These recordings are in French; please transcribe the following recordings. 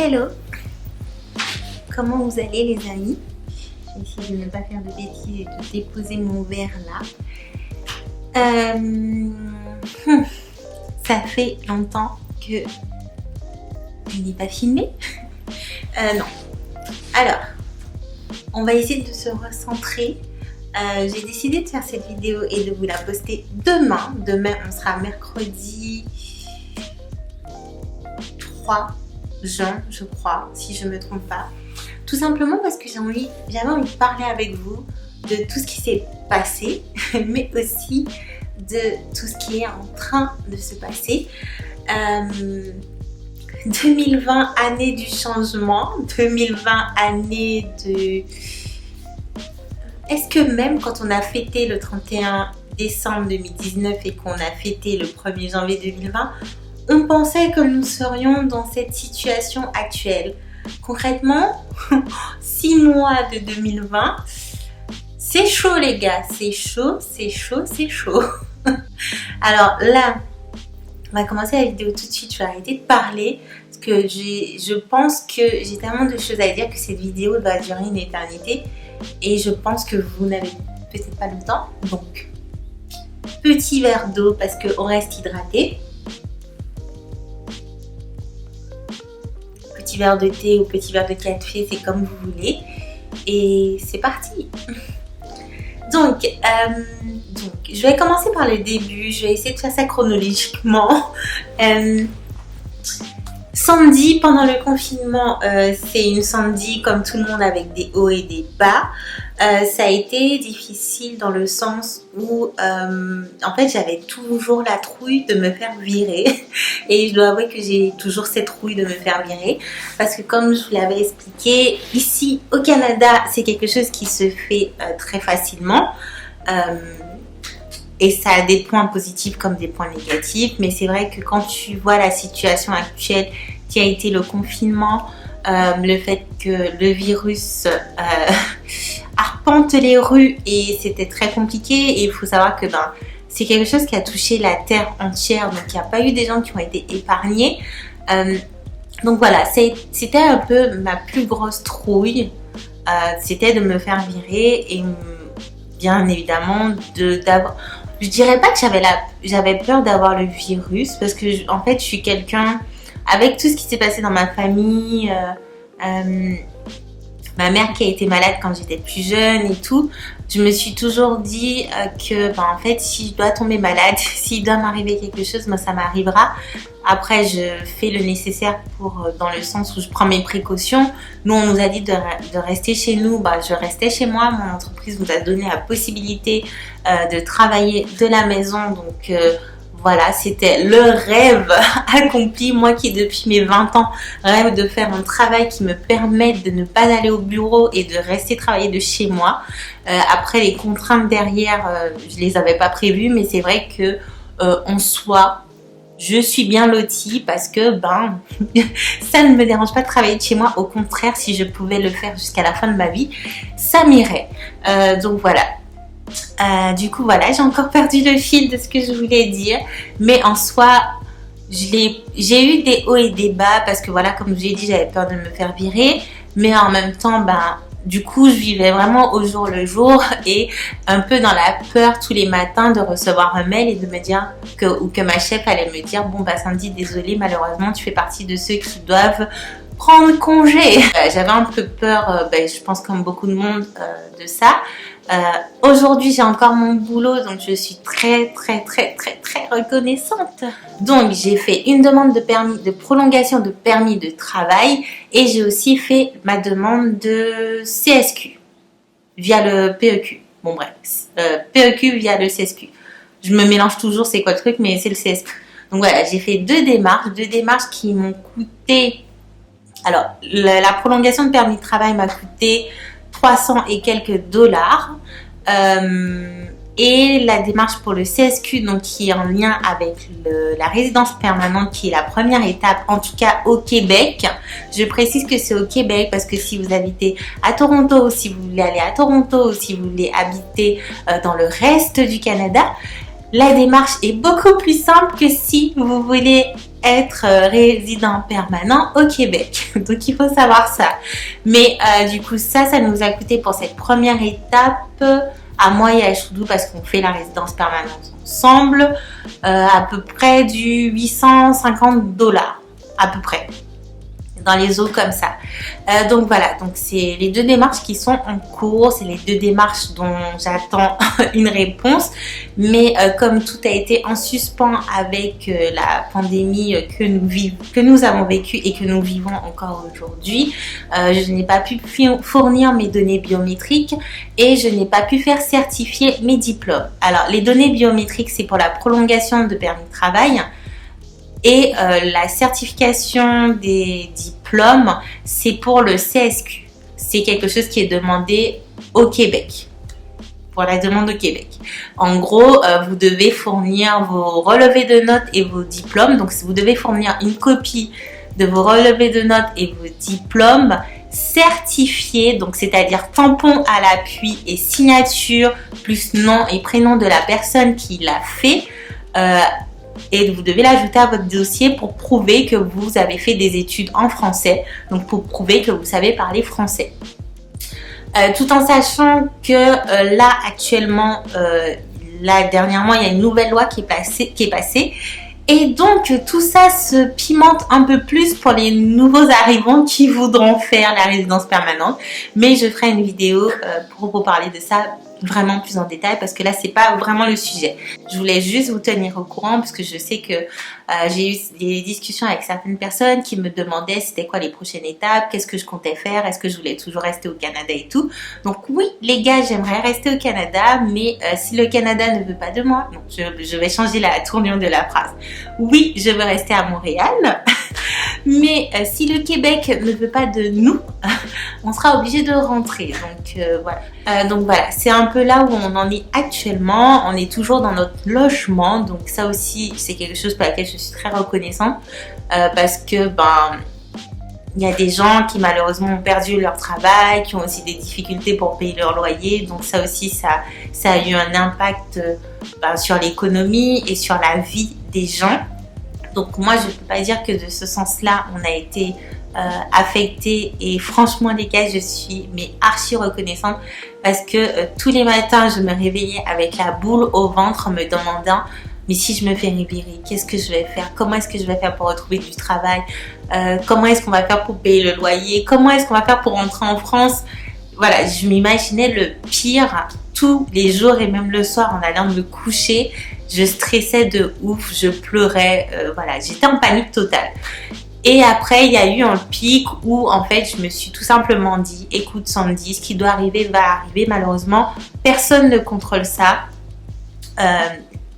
Hello! Comment vous allez les amis? Je vais essayer de ne pas faire de bêtises et de déposer mon verre là. Ça fait longtemps que je n'ai pas filmé. Non. Alors, on va essayer de se recentrer. J'ai décidé de faire cette vidéo et de vous la poster demain. Demain, on sera mercredi 3 juin, je crois, si je ne me trompe pas. Tout simplement parce que j'avais envie de parler avec vous de tout ce qui s'est passé, mais aussi de tout ce qui est en train de se passer. 2020, année du changement, 2020, année de... Est-ce que même quand on a fêté le 31 décembre 2019 et qu'on a fêté le 1er janvier 2020, on pensait que nous serions dans cette situation actuelle? Concrètement, 6 mois de 2020, c'est chaud les gars, c'est chaud, c'est chaud, c'est chaud. Alors là, on va commencer la vidéo tout de suite, je vais arrêter de parler parce que je pense que j'ai tellement de choses à dire que cette vidéo va durer une éternité et je pense que vous n'avez peut-être pas le temps. Donc, petit verre d'eau parce qu'on reste hydraté. Petit verre de thé ou petit verre de café, c'est comme vous voulez. Et c'est parti. Donc, je vais commencer par le début. Je vais essayer de faire ça chronologiquement. Samedi, pendant le confinement, c'est une samedi comme tout le monde avec des hauts et des bas. Ça a été difficile dans le sens où en fait j'avais toujours la trouille de me faire virer et je dois avouer que j'ai toujours cette trouille de me faire virer parce que comme je vous l'avais expliqué, ici au Canada c'est quelque chose qui se fait très facilement et ça a des points positifs comme des points négatifs, mais c'est vrai que quand tu vois la situation actuelle qui a été le confinement, le fait que le virus arpente les rues et c'était très compliqué et il faut savoir que c'est quelque chose qui a touché la terre entière, donc il n'y a pas eu des gens qui ont été épargnés. Donc voilà, c'était un peu ma plus grosse trouille, c'était de me faire virer et bien évidemment je dirais pas que j'avais peur d'avoir le virus parce que en fait je suis quelqu'un, avec tout ce qui s'est passé dans ma famille, ma mère qui a été malade quand j'étais plus jeune et tout, je me suis toujours dit que en fait si je dois tomber malade, s'il doit m'arriver quelque chose, ça m'arrivera. Après je fais le nécessaire dans le sens où je prends mes précautions. Nous on nous a dit de rester chez nous, je restais chez moi. Mon entreprise nous a donné la possibilité de travailler de la maison, donc voilà, c'était le rêve accompli. Moi qui depuis mes 20 ans rêve de faire un travail qui me permette de ne pas aller au bureau et de rester travailler de chez moi. Après les contraintes derrière, je les avais pas prévues, mais c'est vrai que en soi, je suis bien lotie parce que ça ne me dérange pas de travailler de chez moi. Au contraire, si je pouvais le faire jusqu'à la fin de ma vie, ça m'irait. Donc voilà. Du coup voilà, j'ai encore perdu le fil de ce que je voulais dire, mais en soi j'ai eu des hauts et des bas parce que voilà, comme je vous ai dit, j'avais peur de me faire virer, mais en même temps du coup je vivais vraiment au jour le jour et un peu dans la peur tous les matins de recevoir un mail et de me dire que ma chef allait me dire Sandy, désolée, malheureusement tu fais partie de ceux qui doivent prendre congé. J'avais un peu peur, je pense comme beaucoup de monde, de ça. Aujourd'hui j'ai encore mon boulot, donc je suis très reconnaissante. Donc j'ai fait une demande de prolongation de permis de travail et j'ai aussi fait ma demande de CSQ via le PEQ. Bon bref, PEQ via le CSQ. Je me mélange toujours c'est quoi le truc, mais c'est le CSQ. Donc voilà, j'ai fait deux démarches qui m'ont coûté... Alors la prolongation de permis de travail m'a coûté 300 et quelques dollars. Et la démarche pour le CSQ, donc qui est en lien avec la résidence permanente, qui est la première étape, en tout cas au Québec. Je précise que c'est au Québec parce que si vous habitez à Toronto, ou si vous voulez aller à Toronto, ou si vous voulez habiter dans le reste du Canada, la démarche est beaucoup plus simple que si vous voulez être résident permanent au Québec. Donc il faut savoir ça. Mais du coup ça nous a coûté pour cette première étape à moi et à Choudou, parce qu'on fait la résidence permanente ensemble, à peu près du 850 $ à peu près, dans les eaux comme ça. Donc voilà, donc c'est les 2 démarches qui sont en cours, c'est les 2 démarches dont j'attends une réponse, mais comme tout a été en suspens avec la pandémie que nous avons vécue et que nous vivons encore aujourd'hui, je n'ai pas pu fournir mes données biométriques et je n'ai pas pu faire certifier mes diplômes. Alors les données biométriques, c'est pour la prolongation de permis de travail. Et la certification des diplômes, c'est pour le CSQ. C'est quelque chose qui est demandé au Québec, pour la demande au Québec. En gros, vous devez fournir vos relevés de notes et vos diplômes. Donc, vous devez fournir une copie de vos relevés de notes et vos diplômes certifiés, donc c'est-à-dire tampon à l'appui et signature, plus nom et prénom de la personne qui l'a fait. Et vous devez l'ajouter à votre dossier pour prouver que vous avez fait des études en français, donc pour prouver que vous savez parler français. Tout en sachant que là actuellement, dernièrement, il y a une nouvelle loi qui est passée. Et donc tout ça se pimente un peu plus pour les nouveaux arrivants qui voudront faire la résidence permanente. Mais je ferai une vidéo pour vous parler de ça vraiment plus en détail, parce que là c'est pas vraiment le sujet. Je voulais juste vous tenir au courant, parce que je sais que j'ai eu des discussions avec certaines personnes qui me demandaient c'était quoi les prochaines étapes, qu'est-ce que je comptais faire, est-ce que je voulais toujours rester au Canada et tout. Donc oui les gars, j'aimerais rester au Canada, mais si le Canada ne veut pas de moi, non, je vais changer la tournure de la phrase. Oui, je veux rester à Montréal, mais si le Québec ne veut pas de nous, on sera obligé de rentrer. Donc voilà, c'est un peu là où on en est actuellement. On est toujours dans notre logement, donc ça aussi c'est quelque chose pour laquelle je suis très reconnaissante, parce que il y a des gens qui malheureusement ont perdu leur travail, qui ont aussi des difficultés pour payer leur loyer. Donc ça aussi, ça a eu un impact sur l'économie et sur la vie des gens. Donc moi, je ne peux pas dire que de ce sens-là, on a été affecté. Et franchement, les gars, je suis archi reconnaissante, parce que tous les matins, je me réveillais avec la boule au ventre, me demandant mais si je me fais libérer, qu'est-ce que je vais faire? Comment est-ce que je vais faire pour retrouver du travail? Comment est-ce qu'on va faire pour payer le loyer? Comment est-ce qu'on va faire pour rentrer en France? Voilà, je m'imaginais le pire tous les jours, et même le soir en allant me coucher. Je stressais de ouf, je pleurais, voilà, j'étais en panique totale. Et après, il y a eu un pic où en fait, je me suis tout simplement dit, écoute Sandy, ce qui doit arriver va arriver. Malheureusement, personne ne contrôle ça.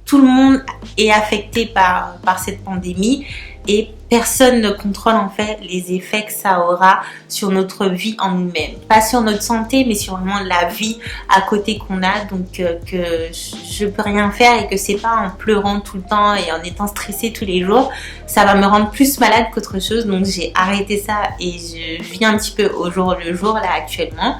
Tout le monde est affecté par cette pandémie, et personne ne contrôle en fait les effets que ça aura sur notre vie en nous-mêmes. Pas sur notre santé, mais sur vraiment la vie à côté qu'on a. Donc que je peux rien faire, et que c'est pas en pleurant tout le temps et en étant stressée tous les jours. Ça va me rendre plus malade qu'autre chose. Donc j'ai arrêté ça, et je vis un petit peu au jour le jour là actuellement.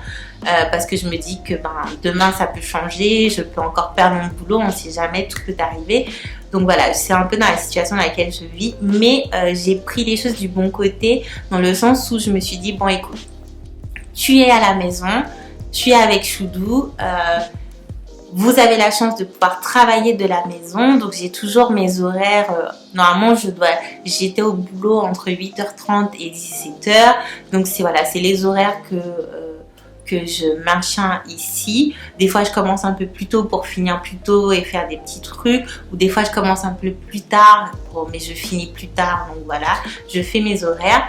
Parce que je me dis que demain ça peut changer, je peux encore perdre mon boulot, on ne sait jamais, tout peut arriver. Donc voilà, c'est un peu dans la situation dans laquelle je vis, mais j'ai pris les choses du bon côté, dans le sens où je me suis dit, bon écoute, tu es à la maison, tu es avec Choudou, vous avez la chance de pouvoir travailler de la maison, donc j'ai toujours mes horaires. Normalement, j'étais au boulot entre 8h30 et 17h, donc c'est les horaires que je maintiens ici. Des fois, je commence un peu plus tôt pour finir plus tôt et faire des petits trucs, ou des fois, je commence un peu plus tard, mais je finis plus tard. Donc voilà, je fais mes horaires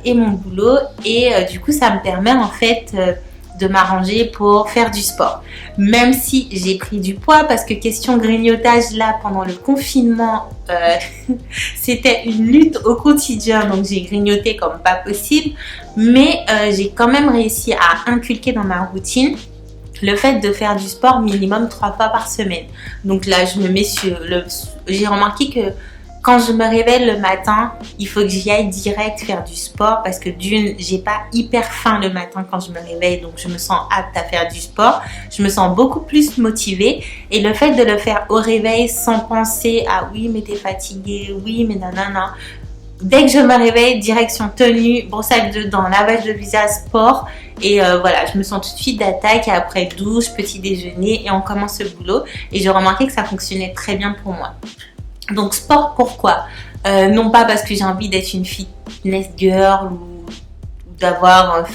et mon boulot, et du coup, ça me permet en fait de m'arranger pour faire du sport. Même si j'ai pris du poids, parce que question grignotage là, pendant le confinement, c'était une lutte au quotidien, donc j'ai grignoté comme pas possible, mais j'ai quand même réussi à inculquer dans ma routine le fait de faire du sport minimum 3 fois par semaine. Donc là, je me mets j'ai remarqué que quand je me réveille le matin, il faut que j'y aille direct faire du sport parce que d'une, j'ai pas hyper faim le matin quand je me réveille, donc je me sens apte à faire du sport. Je me sens beaucoup plus motivée et le fait de le faire au réveil sans penser à oui mais t'es fatiguée, oui mais nanana. Dès que je me réveille, direction tenue, brosse à dents, lavage de visage, sport et voilà, je me sens tout de suite d'attaque et après douche, petit déjeuner et on commence le boulot et j'ai remarqué que ça fonctionnait très bien pour moi. Donc sport, pourquoi non pas parce que j'ai envie d'être une fitness girl ou d'avoir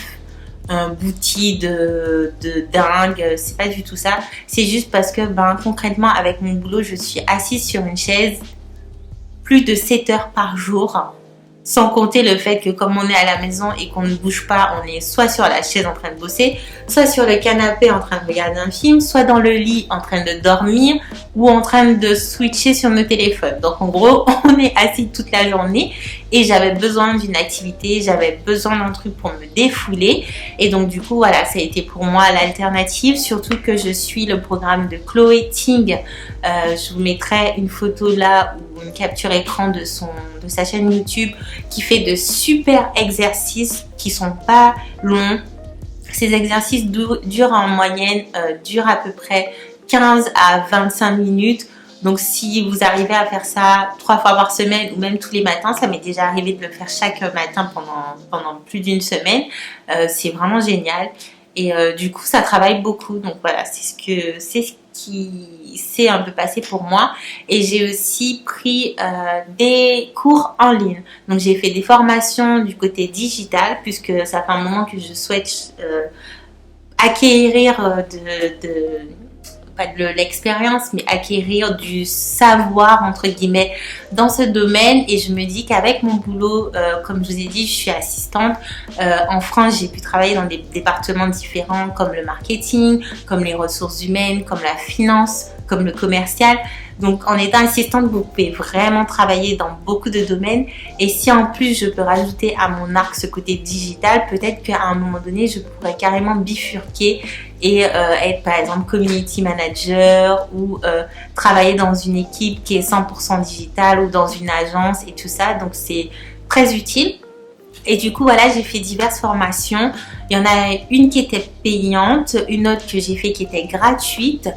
un booty de dingue, c'est pas du tout ça. C'est juste parce que concrètement avec mon boulot, je suis assise sur une chaise plus de 7 heures par jour. Sans compter le fait que comme on est à la maison et qu'on ne bouge pas, on est soit sur la chaise en train de bosser, soit sur le canapé en train de regarder un film, soit dans le lit en train de dormir ou en train de switcher sur nos téléphones. Donc en gros, on est assis toute la journée et j'avais besoin d'une activité, j'avais besoin d'un truc pour me défouler. Et donc du coup, voilà, ça a été pour moi l'alternative, surtout que je suis le programme de Chloé Ting. Je vous mettrai une photo là ou une capture écran de sa chaîne YouTube qui fait de super exercices qui sont pas longs. Ces exercices durent en moyenne, durent à peu près 15 à 25 minutes. Donc si vous arrivez à faire ça 3 fois par semaine ou même tous les matins, ça m'est déjà arrivé de le faire chaque matin pendant plus d'une semaine. C'est vraiment génial. Et du coup, ça travaille beaucoup. Donc voilà, c'est ce qui s'est un peu passé pour moi. Et j'ai aussi pris des cours en ligne. Donc j'ai fait des formations du côté digital puisque ça fait un moment que je souhaite acquérir pas de l'expérience, mais acquérir du savoir, entre guillemets, dans ce domaine. Et je me dis qu'avec mon boulot, comme je vous ai dit, je suis assistante. En France, j'ai pu travailler dans des départements différents comme le marketing, comme les ressources humaines, comme la finance, comme le commercial. Donc, en étant assistante, vous pouvez vraiment travailler dans beaucoup de domaines. Et si en plus, je peux rajouter à mon arc ce côté digital, peut-être qu'à un moment donné, je pourrais carrément bifurquer et être par exemple community manager ou travailler dans une équipe qui est 100% digitale ou dans une agence et tout ça. Donc, c'est très utile. Et du coup, voilà, j'ai fait diverses formations. Il y en a une qui était payante, une autre que j'ai fait qui était gratuite.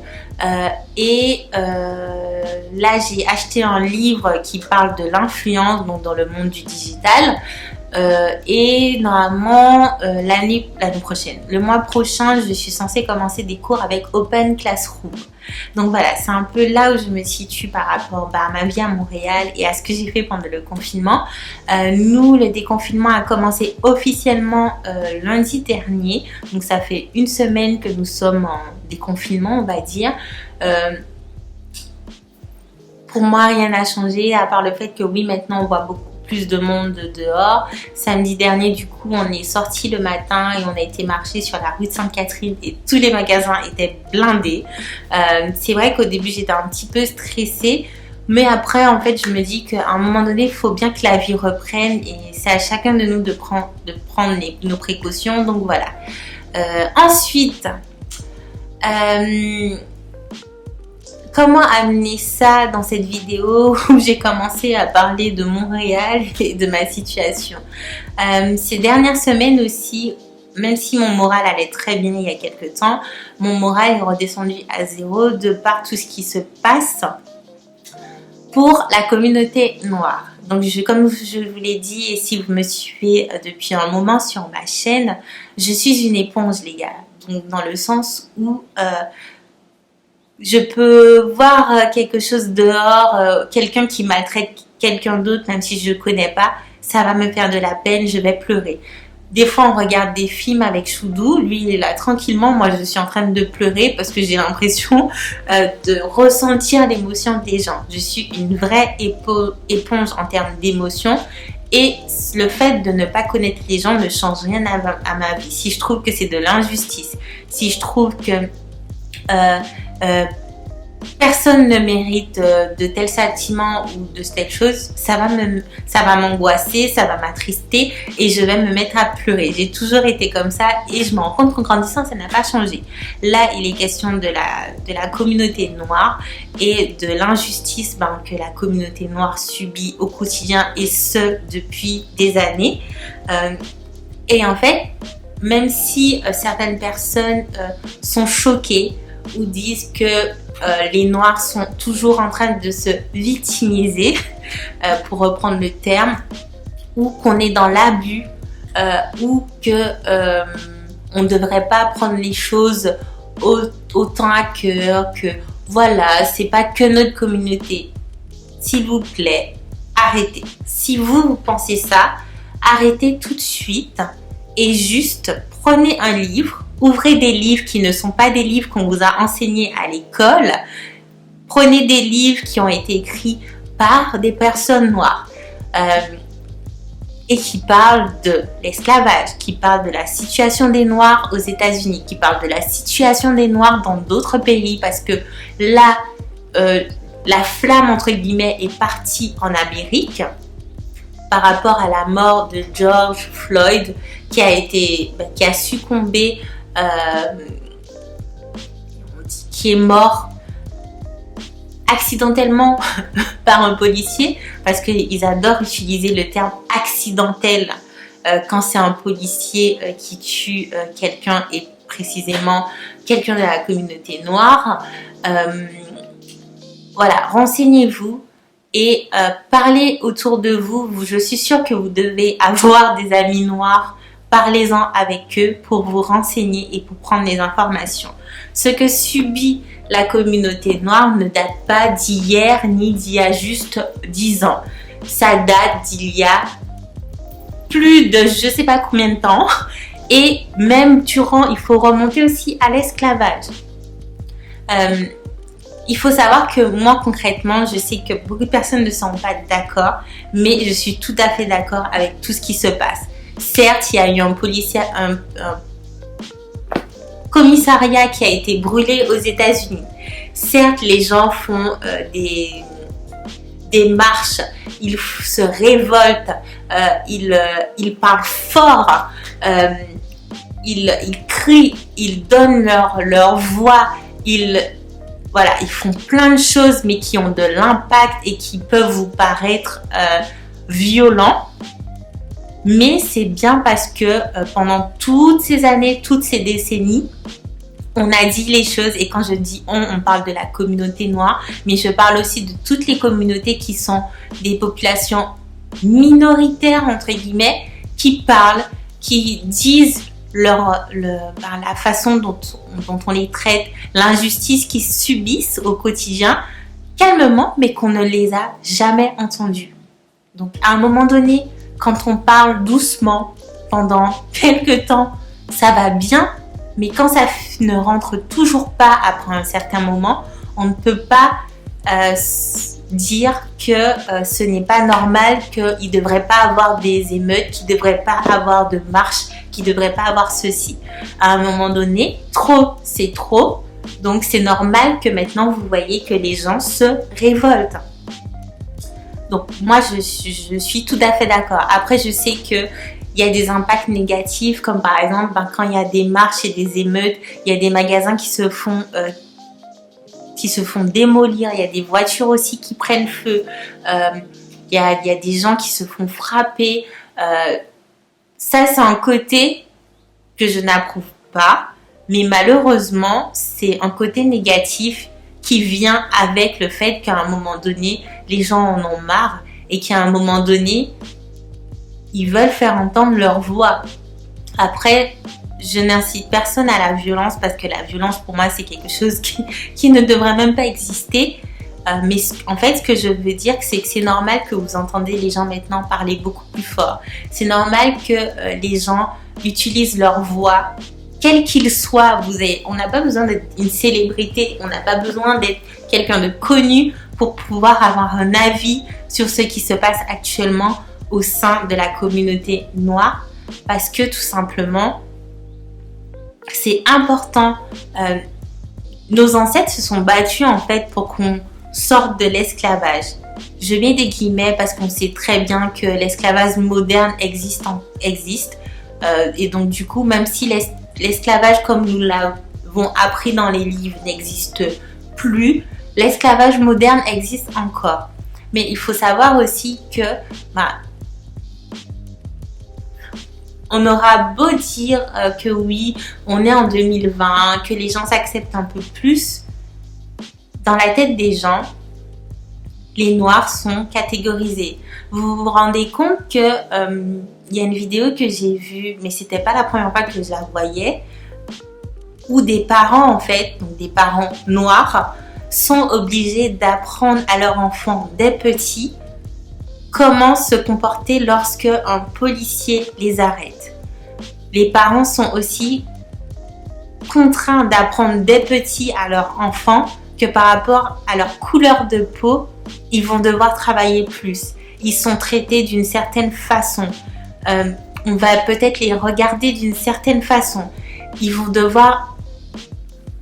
Là, j'ai acheté un livre qui parle de l'influence donc dans le monde du digital. Et normalement, l'année prochaine, le mois prochain, je suis censée commencer des cours avec Open Classroom. Donc voilà, c'est un peu là où je me situe par rapport à ma vie à Montréal et à ce que j'ai fait pendant le confinement. Nous, le déconfinement a commencé officiellement lundi dernier. Donc ça fait une semaine que nous sommes en déconfinement, on va dire. Pour moi, rien n'a changé à part le fait que oui, maintenant on voit beaucoup plus de monde dehors. Samedi dernier, du coup, on est sorti le matin et on a été marcher sur la rue de Sainte-Catherine et tous les magasins étaient blindés. C'est vrai qu'au début, j'étais un petit peu stressée. Mais après, en fait, je me dis qu'à un moment donné, il faut bien que la vie reprenne et c'est à chacun de nous de prendre nos précautions. Donc voilà. Ensuite, comment amener ça dans cette vidéo où j'ai commencé à parler de Montréal et de ma situation. Ces dernières semaines aussi, même si mon moral allait très bien il y a quelques temps, mon moral est redescendu à zéro de par tout ce qui se passe pour la communauté noire. Donc comme je vous l'ai dit et si vous me suivez depuis un moment sur ma chaîne, je suis une éponge les gars. Donc dans le sens où je peux voir quelque chose dehors, quelqu'un qui maltraite quelqu'un d'autre, même si je ne connais pas, ça va me faire de la peine, je vais pleurer. Des fois, on regarde des films avec Choudou, lui, il est là tranquillement, moi, je suis en train de pleurer parce que j'ai l'impression de ressentir l'émotion des gens. Je suis une vraie éponge en termes d'émotions et le fait de ne pas connaître les gens ne change rien à ma vie. Si je trouve que c'est de l'injustice, si je trouve que personne ne mérite de tels sentiments ou de telles choses, ça va m'angoisser, ça va m'attrister et je vais me mettre à pleurer. J'ai toujours été comme ça et je me rends compte qu'en grandissant, ça n'a pas changé. Là, il est question de la communauté noire et de l'injustice que la communauté noire subit au quotidien et ce, depuis des années. Et en fait, même si certaines personnes sont choquées ou disent que les Noirs sont toujours en train de se victimiser, pour reprendre le terme, ou qu'on est dans l'abus, ou que on ne devrait pas prendre les choses autant à cœur, que voilà, c'est pas que notre communauté. S'il vous plaît, arrêtez. Si vous pensez ça, arrêtez tout de suite et juste prenez un livre. Ouvrez des livres qui ne sont pas des livres qu'on vous a enseignés à l'école. Prenez des livres qui ont été écrits par des personnes noires et qui parlent de l'esclavage, qui parlent de la situation des Noirs aux États-Unis, qui parlent de la situation des Noirs dans d'autres pays, parce que là, la flamme, entre guillemets, est partie en Amérique par rapport à la mort de George Floyd, qui a succombé, qui est mort accidentellement par un policier, parce qu'ils adorent utiliser le terme accidentel quand c'est un policier qui tue quelqu'un, et précisément quelqu'un de la communauté noire. Voilà, renseignez-vous et parlez autour de vous. Je suis sûre que vous devez avoir des amis noirs. Parlez-en avec eux pour vous renseigner et pour prendre les informations. Ce que subit la communauté noire ne date pas d'hier ni d'il y a juste 10 ans. Ça date d'il y a plus de je ne sais pas combien de temps. Et même il faut remonter aussi à l'esclavage. Il faut savoir que moi concrètement, je sais que beaucoup de personnes ne sont pas d'accord, mais je suis tout à fait d'accord avec tout ce qui se passe. Certes, il y a eu un commissariat qui a été brûlé aux États-Unis. Certes, les gens font des marches, ils se révoltent, ils parlent fort, ils crient, ils donnent leur voix, ils font plein de choses, mais qui ont de l'impact et qui peuvent vous paraître violents. Mais c'est bien parce que pendant toutes ces années, toutes ces décennies, on a dit les choses. Et quand je dis on parle de la communauté noire, mais je parle aussi de toutes les communautés qui sont des populations minoritaires, entre guillemets, qui parlent, qui disent la façon dont on les traite, l'injustice qu'ils subissent au quotidien, calmement, mais qu'on ne les a jamais entendus. Donc à un moment donné, quand on parle doucement pendant quelques temps, ça va bien, mais quand ça ne rentre toujours pas après un certain moment, on ne peut pas dire que ce n'est pas normal, qu'il ne devrait pas avoir des émeutes, qu'il ne devrait pas avoir de marches, qu'il ne devrait pas avoir ceci. À un moment donné, trop, c'est trop. Donc c'est normal que maintenant vous voyez que les gens se révoltent. Donc moi je suis tout à fait d'accord. Après je sais qu'il y a des impacts négatifs, comme par exemple quand il y a des marches et des émeutes, il y a des magasins qui se font démolir, il y a des voitures aussi qui prennent feu, il y a des gens qui se font frapper. Ça c'est un côté que je n'approuve pas, mais malheureusement c'est un côté négatif qui vient avec le fait qu'à un moment donné, les gens en ont marre et qu'à un moment donné, ils veulent faire entendre leur voix. Après, je n'incite personne à la violence parce que la violence, pour moi, c'est quelque chose qui ne devrait même pas exister. Mais en fait, ce que je veux dire, c'est que c'est normal que vous entendez les gens maintenant parler beaucoup plus fort. C'est normal que les gens utilisent leur voix, quel qu'il soit. On n'a pas besoin d'être une célébrité, on n'a pas besoin d'être quelqu'un de connu pour pouvoir avoir un avis sur ce qui se passe actuellement au sein de la communauté noire, parce que tout simplement, c'est important nos ancêtres se sont battus en fait pour qu'on sorte de l'esclavage. Je mets des guillemets parce qu'on sait très bien que l'esclavage moderne existe. Et donc du coup, même si l'esclavage comme nous l'avons appris dans les livres n'existe plus, l'esclavage moderne existe encore. Mais il faut savoir aussi que on aura beau dire que oui, on est en 2020, que les gens s'acceptent un peu plus, dans la tête des gens, les noirs sont catégorisés. Vous vous rendez compte que y a une vidéo que j'ai vue, mais c'était pas la première fois que je la voyais, où des parents en fait, donc des parents noirs, sont obligés d'apprendre à leurs enfants dès petits comment se comporter lorsque un policier les arrête. Les parents sont aussi contraints d'apprendre dès petits à leurs enfants que par rapport à leur couleur de peau, ils vont devoir travailler plus. Ils sont traités d'une certaine façon. On va peut-être les regarder d'une certaine façon. Ils vont devoir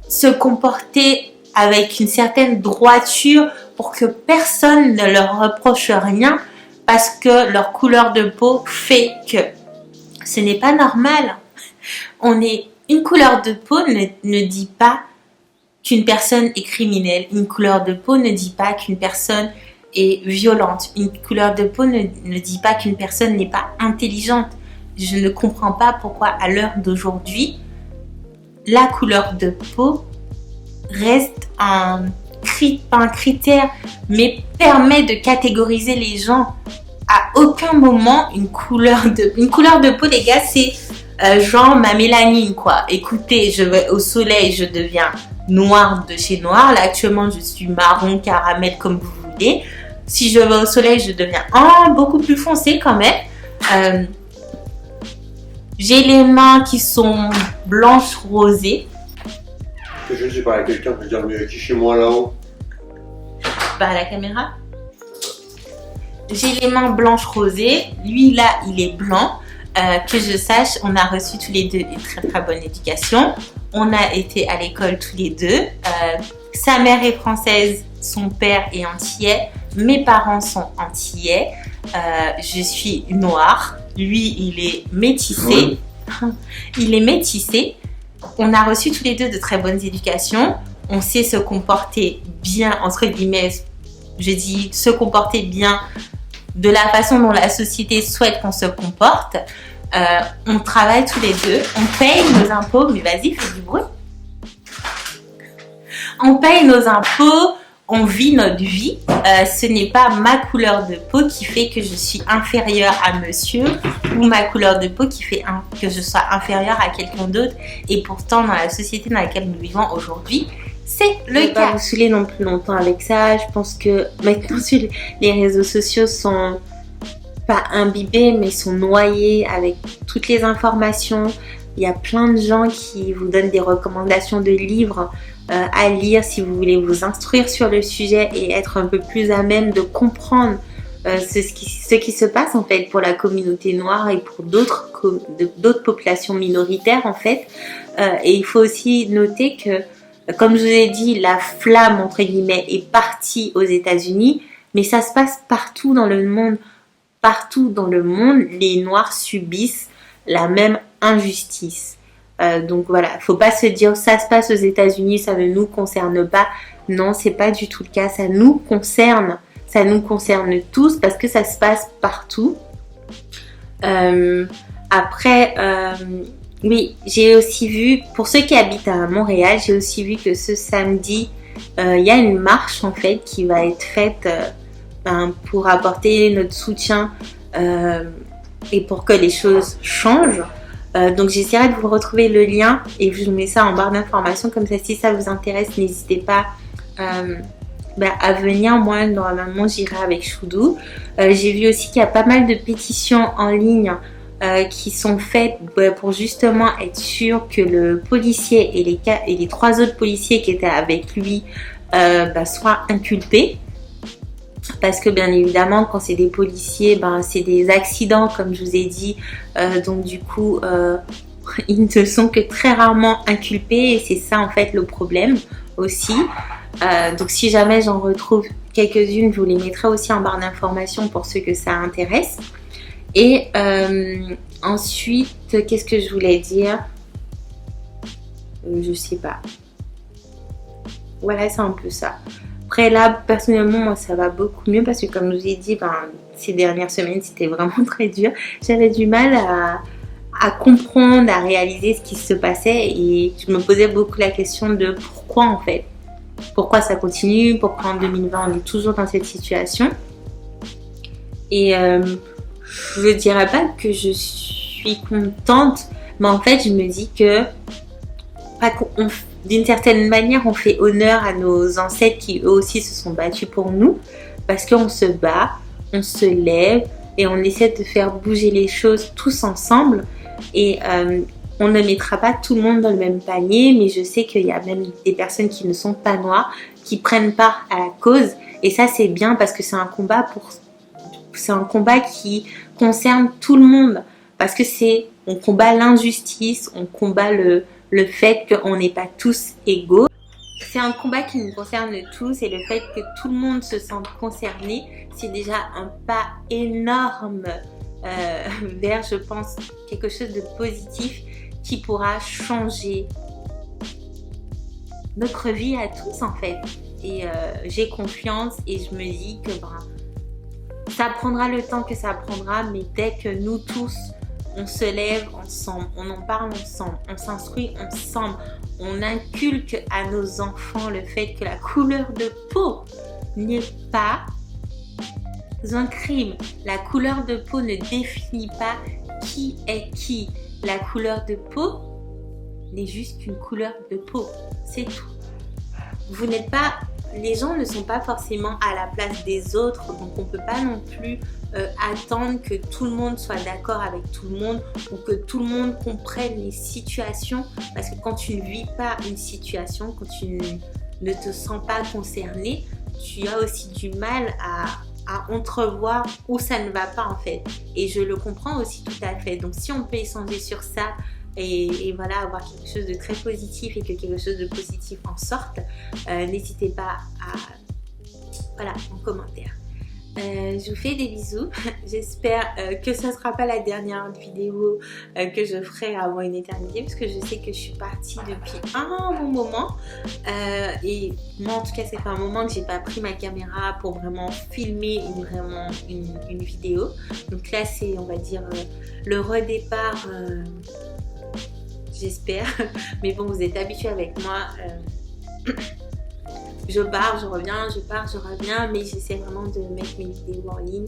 se comporter avec une certaine droiture pour que personne ne leur reproche rien parce que leur couleur de peau fait que ce n'est pas normal. Une couleur de peau ne dit pas qu'une personne est criminelle. Une couleur de peau ne dit pas qu'une personne est violente. Une couleur de peau ne dit pas qu'une personne n'est pas intelligente. Je ne comprends pas pourquoi à l'heure d'aujourd'hui, la couleur de peau reste pas un critère, mais permet de catégoriser les gens. À aucun moment, une couleur de peau, les gars, c'est genre ma mélanine, quoi. Écoutez, je vais au soleil, je deviens noir de chez noir. Là, actuellement, je suis marron, caramel, comme vous voulez. Si je vais au soleil, je deviens beaucoup plus foncé quand même. J'ai les mains qui sont blanches rosées. Je sais pas, quelqu'un peut dire, mais qui chez moi là-haut? À la caméra. J'ai les mains blanches rosées. Lui là, il est blanc. Que je sache, on a reçu tous les deux une très très bonne éducation. On a été à l'école tous les deux. Sa mère est française, son père est antillais. Mes parents sont antillais. Je suis noire. Lui, il est métissé. Il est métissé. On a reçu tous les deux de très bonnes éducations. On sait se comporter bien, entre guillemets, je dis se comporter bien de la façon dont la société souhaite qu'on se comporte. On travaille tous les deux. On paye nos impôts. Mais vas-y, fais du bruit. On paye nos impôts. On vit notre vie. Ce n'est pas ma couleur de peau qui fait que je suis inférieure à monsieur ou ma couleur de peau qui fait que je sois inférieure à quelqu'un d'autre. Et pourtant, dans la société dans laquelle nous vivons aujourd'hui, c'est le cas. Pas vous saouler non plus longtemps avec ça. Je pense que maintenant, les réseaux sociaux sont pas imbibés, mais sont noyés avec toutes les informations. Il y a plein de gens qui vous donnent des recommandations de livres à lire si vous voulez vous instruire sur le sujet et être un peu plus à même de comprendre ce qui se passe en fait pour la communauté noire et pour d'autres populations minoritaires en fait. Et il faut aussi noter que, comme je vous ai dit, la flamme entre guillemets est partie aux États-Unis, mais ça se passe partout dans le monde. Partout dans le monde, les Noirs subissent la même injustice. Donc voilà, faut pas se dire ça se passe aux États-Unis, ça ne nous concerne pas. Non, c'est pas du tout le cas. Ça nous concerne tous parce que ça se passe partout. Après, oui, j'ai aussi vu, pour ceux qui habitent à Montréal, j'ai aussi vu que ce samedi, il y a une marche en fait qui va être faite pour apporter notre soutien et pour que les choses changent. Donc j'essaierai de vous retrouver le lien et je vous mets ça en barre d'informations, comme ça si ça vous intéresse, n'hésitez pas à venir. Moi normalement j'irai avec Choudou. J'ai vu aussi qu'il y a pas mal de pétitions en ligne qui sont faites pour justement être sûr que le policier et les 3 autres policiers qui étaient avec lui soient inculpés. Parce que bien évidemment quand c'est des policiers, c'est des accidents comme je vous ai dit, donc du coup ils ne sont que très rarement inculpés et c'est ça en fait le problème. aussi. Donc si jamais j'en retrouve quelques-unes, je vous les mettrai aussi en barre d'informations pour ceux que ça intéresse. Et ensuite, qu'est-ce que je voulais dire? Je sais pas. Voilà, c'est un peu ça. Après là, personnellement, moi ça va beaucoup mieux parce que comme je vous ai dit, ces dernières semaines c'était vraiment très dur. J'avais du mal à comprendre, à réaliser ce qui se passait et je me posais beaucoup la question de pourquoi en fait. Pourquoi ça continue, pourquoi en 2020 on est toujours dans cette situation. Et je ne dirais pas que je suis contente, mais en fait je me dis que d'une certaine manière on fait honneur à nos ancêtres qui eux aussi se sont battus pour nous, parce qu'on se bat, on se lève et on essaie de faire bouger les choses tous ensemble. Et on ne mettra pas tout le monde dans le même panier, mais je sais qu'il y a même des personnes qui ne sont pas noires, qui prennent part à la cause. Et ça c'est bien parce que c'est un combat qui concerne tout le monde. Parce que on combat l'injustice, on combat le fait qu'on n'est pas tous égaux. C'est un combat qui nous concerne tous et le fait que tout le monde se sente concerné, c'est déjà un pas énorme vers, je pense, quelque chose de positif qui pourra changer notre vie à tous en fait. Et j'ai confiance et je me dis que ça prendra le temps que ça prendra, mais dès que nous tous on se lève ensemble, on en parle ensemble, on s'instruit ensemble, on inculque à nos enfants le fait que la couleur de peau n'est pas un crime. La couleur de peau ne définit pas qui est qui. La couleur de peau n'est juste qu'une couleur de peau, c'est tout. Vous n'êtes pas, les gens ne sont pas forcément à la place des autres, donc on ne peut pas non plus attendre que tout le monde soit d'accord avec tout le monde ou que tout le monde comprenne les situations, parce que quand tu ne vis pas une situation, quand tu ne te sens pas concerné, tu as aussi du mal à entrevoir où ça ne va pas en fait. Et je le comprends aussi tout à fait. Donc si on peut échanger sur ça et voilà, avoir quelque chose de très positif et que quelque chose de positif en sorte, n'hésitez pas en commentaire. Je vous fais des bisous. J'espère que ce ne sera pas la dernière vidéo que je ferai avant une éternité, parce que je sais que je suis partie depuis un bon moment et moi en tout cas ça fait un moment que j'ai pas pris ma caméra pour vraiment filmer une vidéo. Donc là c'est, on va dire, le redépart, j'espère, mais bon, vous êtes habitués avec moi. Je pars, je reviens, je pars, je reviens, mais j'essaie vraiment de mettre mes vidéos en ligne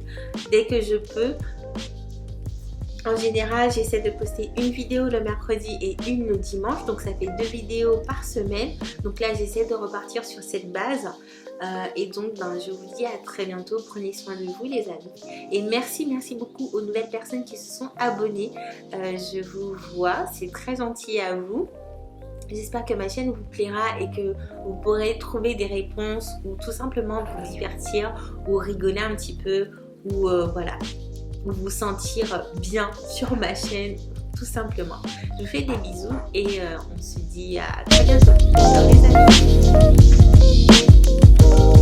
dès que je peux. En général, j'essaie de poster une vidéo le mercredi et une le dimanche, donc ça fait 2 vidéos par semaine. Donc là, j'essaie de repartir sur cette base. Et donc, je vous dis à très bientôt. Prenez soin de vous, les amis. Et merci beaucoup aux nouvelles personnes qui se sont abonnées. Je vous vois, c'est très gentil à vous. J'espère que ma chaîne vous plaira et que vous pourrez trouver des réponses ou tout simplement vous divertir ou rigoler un petit peu ou vous sentir bien sur ma chaîne tout simplement. Je vous fais des bisous et on se dit à très bientôt. Ciao les amis.